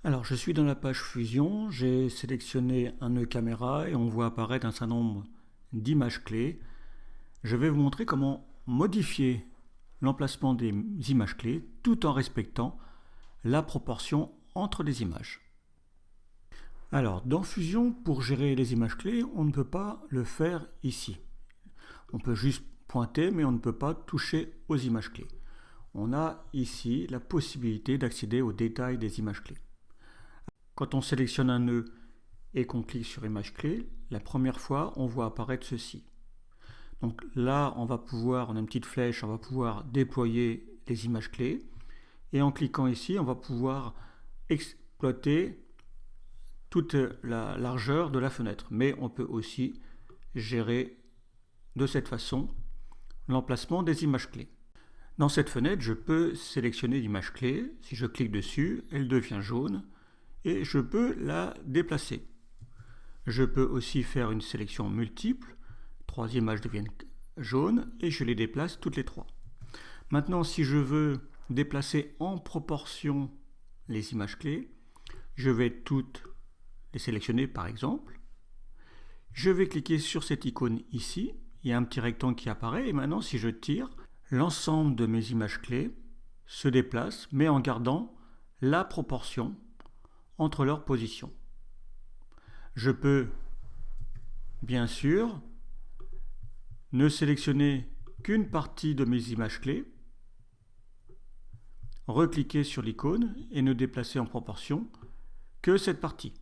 Alors, je suis dans la page Fusion, j'ai sélectionné un nœud caméra et on voit apparaître un certain nombre d'images clés. Je vais vous montrer comment modifier l'emplacement des images clés tout en respectant la proportion entre les images. Alors, dans Fusion, pour gérer les images clés, on ne peut pas le faire ici. On peut juste pointer, mais on ne peut pas toucher aux images clés. On a ici la possibilité d'accéder aux détails des images clés. Quand on sélectionne un nœud et qu'on clique sur image clé, la première fois, on voit apparaître ceci. Donc là, on a une petite flèche, on va pouvoir déployer les images clés. Et en cliquant ici, on va pouvoir exploiter toute la largeur de la fenêtre. Mais on peut aussi gérer de cette façon l'emplacement des images clés. Dans cette fenêtre, je peux sélectionner l'image clé. Si je clique dessus, elle devient jaune et je peux la déplacer. Je peux aussi faire une sélection multiple. 3 images deviennent jaunes et je les déplace toutes les 3. Maintenant, si je veux déplacer en proportion les images clés, je vais toutes les sélectionner par exemple. Je vais cliquer sur cette icône ici. Il y a un petit rectangle qui apparaît et maintenant, si je tire, l'ensemble de mes images clés se déplace, mais en gardant la proportion entre leurs positions. Je peux, bien sûr, ne sélectionner qu'une partie de mes images clés, recliquer sur l'icône et ne déplacer en proportion que cette partie.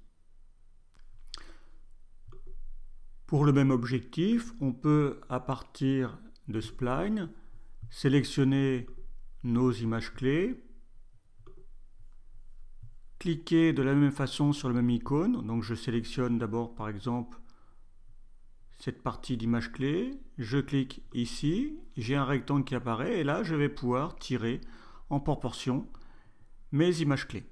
Pour le même objectif, on peut, à partir de Spline, sélectionner nos images clés, cliquer de la même façon sur la même icône. Donc je sélectionne d'abord par exemple cette partie d'image clé, je clique ici, j'ai un rectangle qui apparaît et là je vais pouvoir tirer en proportion mes images clés.